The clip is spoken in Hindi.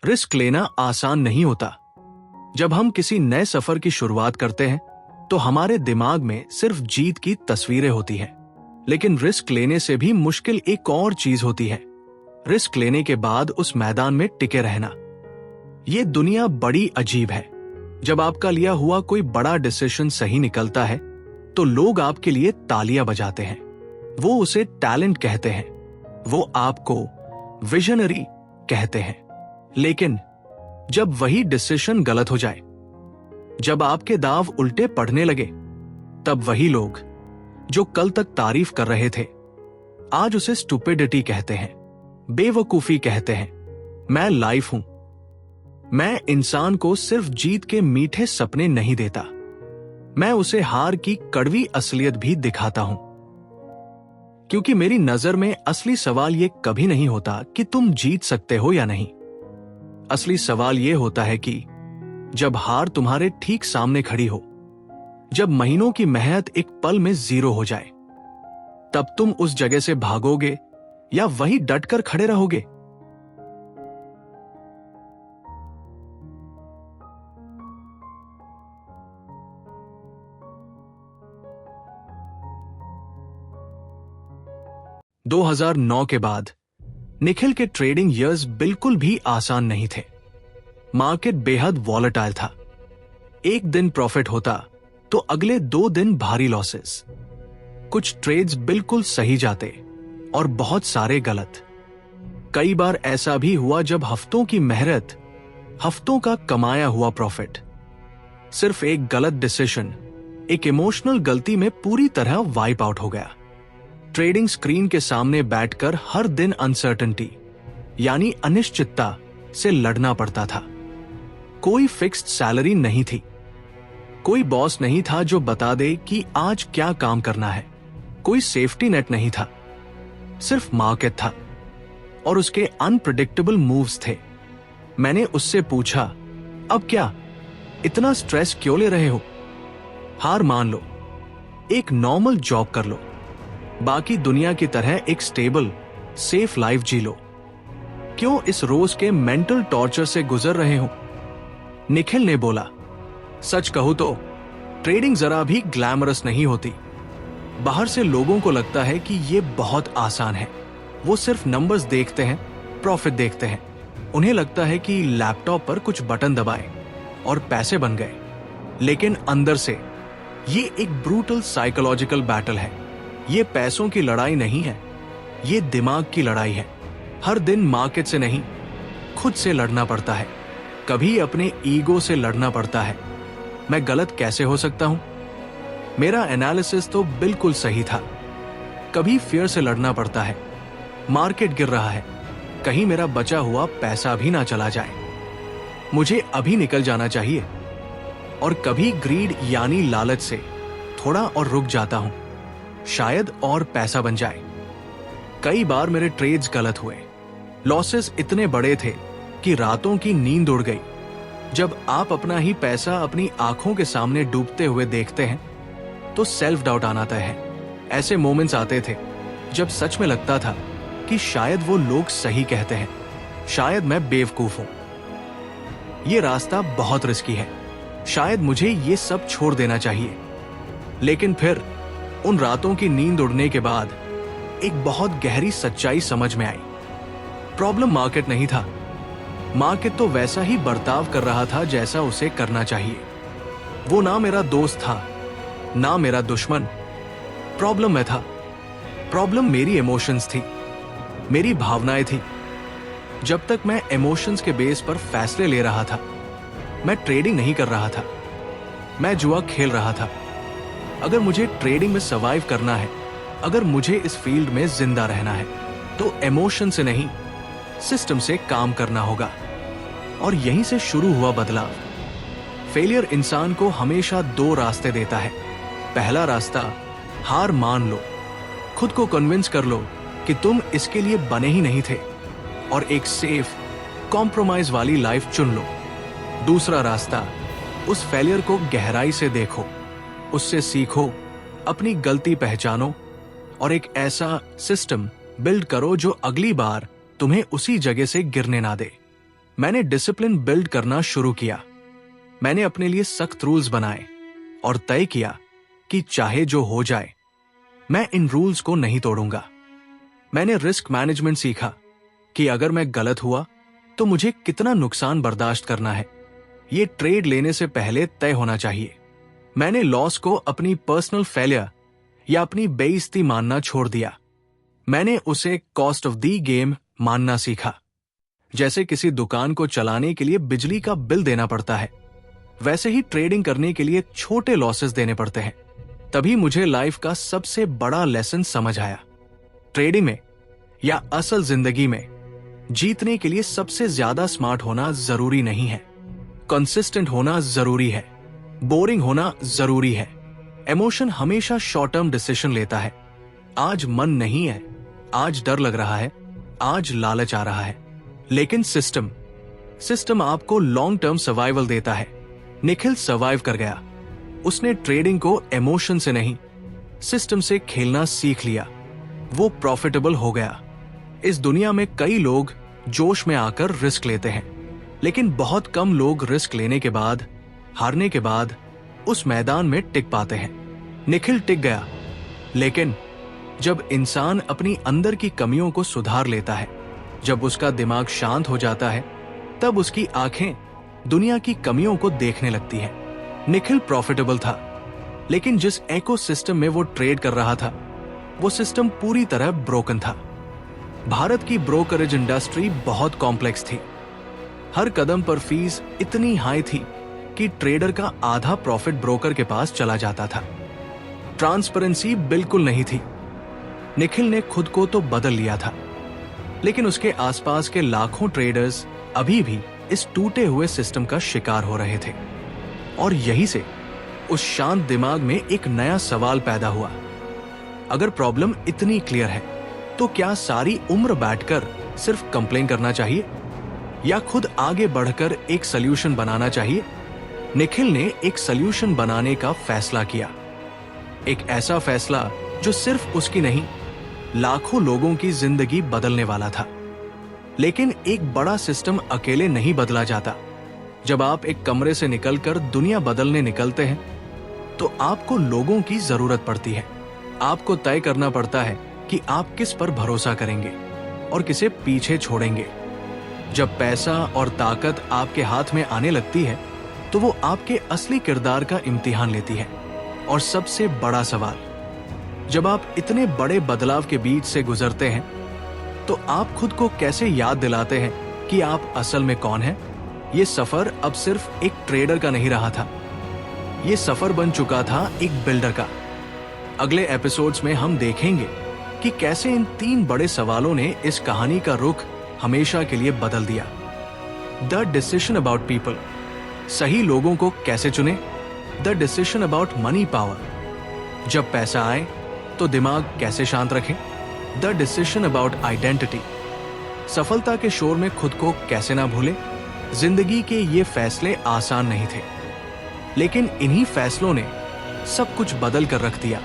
रिस्क लेना आसान नहीं होता। जब हम किसी नए सफर की शुरुआत करते हैं तो हमारे दिमाग में सिर्फ जीत की तस्वीरें होती हैं। लेकिन रिस्क लेने से भी मुश्किल एक और चीज होती है, रिस्क लेने के बाद उस मैदान में टिके रहना। ये दुनिया बड़ी अजीब है। जब आपका लिया हुआ कोई बड़ा डिसीजन सही निकलता है तो लोग आपके लिए तालियां बजाते हैं। वो उसे टैलेंट कहते हैं, वो आपको विजनरी कहते हैं। लेकिन जब वही डिसीजन गलत हो जाए, जब आपके दाव उल्टे पड़ने लगे, तब वही लोग जो कल तक तारीफ कर रहे थे आज उसे स्टुपिडिटी कहते हैं, बेवकूफी कहते हैं। मैं लाइफ हूं। मैं इंसान को सिर्फ जीत के मीठे सपने नहीं देता, मैं उसे हार की कड़वी असलियत भी दिखाता हूं। क्योंकि मेरी नजर में असली सवाल यह कभी नहीं होता कि तुम जीत सकते हो या नहीं। असली सवाल यह होता है कि जब हार तुम्हारे ठीक सामने खड़ी हो, जब महीनों की मेहनत एक पल में जीरो हो जाए, तब तुम उस जगह से भागोगे या वही डटकर खड़े रहोगे। दो 2009 के बाद निखिल के ट्रेडिंग ईयर्स बिल्कुल भी आसान नहीं थे। मार्केट बेहद वॉलेटाइल था। एक दिन प्रॉफिट होता तो अगले 2 दिन भारी लॉसेस। कुछ ट्रेड्स बिल्कुल सही जाते और बहुत सारे गलत। कई बार ऐसा भी हुआ जब हफ्तों की मेहनत, हफ्तों का कमाया हुआ प्रॉफिट, सिर्फ एक गलत डिसीजन, एक इमोशनल गलती में पूरी तरह वाइप आउट हो गया। ट्रेडिंग स्क्रीन के सामने बैठकर हर दिन अनसर्टेनिटी यानी अनिश्चितता से लड़ना पड़ता था। कोई फिक्स्ड सैलरी नहीं थी, कोई बॉस नहीं था जो बता दे कि आज क्या काम करना है, कोई सेफ्टी नेट नहीं था, सिर्फ मार्केट था और उसके अनप्रेडिक्टेबल मूव्स थे। मैंने उससे पूछा, अब क्या इतना स्ट्रेस क्यों ले रहे हो? हार मान लो, एक नॉर्मल जॉब कर लो, बाकी दुनिया की तरह एक स्टेबल सेफ लाइफ जी लो। क्यों इस रोज के मेंटल टॉर्चर से गुजर रहे हो? निखिल ने बोला, सच कहूं तो ट्रेडिंग जरा भी ग्लैमरस नहीं होती। बाहर से लोगों को लगता है कि ये बहुत आसान है। वो सिर्फ नंबर्स देखते हैं, प्रॉफिट देखते हैं। उन्हें लगता है कि लैपटॉप पर कुछ बटन दबाए और पैसे बन गए। लेकिन अंदर से ये एक ब्रूटल साइकोलॉजिकल बैटल है। ये पैसों की लड़ाई नहीं है, ये दिमाग की लड़ाई है। हर दिन मार्केट से नहीं, खुद से लड़ना पड़ता है। कभी अपने ईगो से लड़ना पड़ता है। मैं गलत कैसे हो सकता हूं? मेरा एनालिसिस तो बिल्कुल सही था। कभी फियर से लड़ना पड़ता है। मार्केट गिर रहा है, कहीं मेरा बचा हुआ पैसा भी ना चला जाए, मुझे अभी निकल जाना चाहिए। और कभी ग्रीड यानी लालच से थोड़ा और रुक जाता हूं, शायद और पैसा बन जाए। कई बार मेरे ट्रेड्स गलत हुए। लॉसेस इतने बड़े थे कि रातों की नींद उड़ गई। जब आप अपना ही पैसा अपनी आंखों के सामने डूबते हुए देखते हैं तो सेल्फ डाउट आना तय है। ऐसे मोमेंट्स आते थे जब सच में लगता था कि शायद वो लोग सही कहते हैं, शायद मैं बेवकूफ हूं, ये रास्ता बहुत रिस्की है, शायद मुझे ये सब छोड़ देना चाहिए। लेकिन फिर उन रातों की नींद उड़ने के बाद एक बहुत गहरी सच्चाई समझ में आई। प्रॉब्लम मार्केट नहीं था। मार्केट तो वैसा ही बर्ताव कर रहा था जैसा उसे करना चाहिए। वो ना मेरा दोस्त था, ना मेरा दुश्मन। प्रॉब्लम मैं था। प्रॉब्लम मेरी इमोशंस थी, मेरी भावनाएं थी। जब तक मैं इमोशंस के बेस पर फैसले ले रहा था, मैं ट्रेडिंग नहीं कर रहा था, मैं जुआ खेल रहा था। अगर मुझे ट्रेडिंग में सर्वाइव करना है, अगर मुझे इस फील्ड में जिंदा रहना है, तो इमोशन से नहीं, सिस्टम से काम करना होगा। और यहीं से शुरू हुआ बदलाव। फेलियर इंसान को हमेशा 2 रास्ते देता है। पहला रास्ता, हार मान लो, खुद को कन्विंस कर लो कि तुम इसके लिए बने ही नहीं थे और एक सेफ, कॉम्प्रोमाइज वाली लाइफ चुन लो। दूसरा रास्ता, उस फेलियर को गहराई से देखो, उससे सीखो, अपनी गलती पहचानो और एक ऐसा सिस्टम बिल्ड करो जो अगली बार तुम्हें उसी जगह से गिरने ना दे। मैंने डिसिप्लिन बिल्ड करना शुरू किया। मैंने अपने लिए सख्त रूल्स बनाए और तय किया कि चाहे जो हो जाए, मैं इन रूल्स को नहीं तोड़ूंगा। मैंने रिस्क मैनेजमेंट सीखा कि अगर मैं गलत हुआ तो मुझे कितना नुकसान बर्दाश्त करना है, ये ट्रेड लेने से पहले तय होना चाहिए। मैंने लॉस को अपनी पर्सनल फेलियर या अपनी बेइज्जती मानना छोड़ दिया। मैंने उसे कॉस्ट ऑफ द गेम मानना सीखा। जैसे किसी दुकान को चलाने के लिए बिजली का बिल देना पड़ता है, वैसे ही ट्रेडिंग करने के लिए छोटे लॉसेस देने पड़ते हैं। तभी मुझे लाइफ का सबसे बड़ा लेसन समझ आया। ट्रेडिंग में या असल जिंदगी में जीतने के लिए सबसे ज्यादा स्मार्ट होना जरूरी नहीं है, कंसिस्टेंट होना जरूरी है, बोरिंग होना जरूरी है। इमोशन हमेशा शॉर्ट टर्म डिसीजन लेता है। आज मन नहीं है, आज डर लग रहा है, आज लालच आ रहा है, लेकिन सिस्टम आपको लॉन्ग टर्म सर्वाइवल देता है। निखिल सर्वाइव कर गया। उसने ट्रेडिंग को इमोशन से नहीं, सिस्टम से खेलना सीख लिया। वो प्रॉफिटेबल हो गया। इस दुनिया में कई लोग जोश में आकर रिस्क लेते हैं, लेकिन बहुत कम लोग रिस्क लेने के बाद, हारने के बाद उस मैदान में टिक पाते हैं। निखिल टिक गया, लेकिन जब इंसान अपनी अंदर की कमियों को सुधार लेता है, जब उसका दिमाग शांत हो जाता है, तब उसकी आंखें दुनिया की कमियों को देखने लगती हैं। निखिल प्रॉफिटेबल था, लेकिन जिस इकोसिस्टम में वो ट्रेड कर रहा था, वो सिस्टम पूरी तरह ब्रोकन था। भारत की ब्रोकरेज इंडस्ट्री बहुत कॉम्प्लेक्स थी। हर कदम पर फीस इतनी हाई थी कि ट्रेडर का आधा प्रॉफिट ब्रोकर के पास चला जाता था। ट्रांसपेरेंसी बिल्कुल नहीं थी। निखिल ने खुद को तो बदल लिया था, लेकिन उसके आसपास के लाखों ट्रेडर्स अभी भी इस टूटे हुए सिस्टम का शिकार हो रहे थे। और यहीं से उस शांत दिमाग में एक नया सवाल पैदा हुआ। अगर प्रॉब्लम इतनी क्लियर है, तो क्या सारी उम्र बैठकर सिर्फ कंप्लेन करना चाहिए या खुद आगे बढ़कर एक सॉल्यूशन बनाना चाहिए? निखिल ने एक सॉल्यूशन बनाने का फैसला किया। एक ऐसा फैसला जो सिर्फ उसकी नहीं, लाखों लोगों की जिंदगी बदलने वाला था। लेकिन एक बड़ा सिस्टम अकेले नहीं बदला जाता। जब आप एक कमरे से निकलकर दुनिया बदलने निकलते हैं, तो आपको लोगों की जरूरत पड़ती है। आपको तय करना पड़ता है कि आप किस पर भरोसा करेंगे और किसे पीछे छोड़ेंगे। जब पैसा और ताकत आपके हाथ में आने लगती है, तो वो आपके असली किरदार का इम्तिहान लेती है। और सबसे बड़ा सवाल, जब आप इतने बड़े बदलाव के बीच से गुजरते हैं, तो आप खुद को कैसे याद दिलाते हैं कि आप असल में कौन हैं? ये सफर अब सिर्फ एक ट्रेडर का नहीं रहा था, ये सफर बन चुका था एक बिल्डर का। अगले एपिसोड्स में हम देखेंगे कि कैसे इन 3 बड़े सवालों ने इस कहानी का रुख हमेशा के लिए बदल दिया। द डिसीजन अबाउट पीपल, सही लोगों को कैसे चुने। The decision about money power, जब पैसा आए तो दिमाग कैसे शांत रखें। द डिसीजन अबाउट आइडेंटिटी, सफलता के शोर में खुद को कैसे ना भूलें। जिंदगी के ये फैसले आसान नहीं थे, लेकिन इन्हीं फैसलों ने सब कुछ बदल कर रख दिया।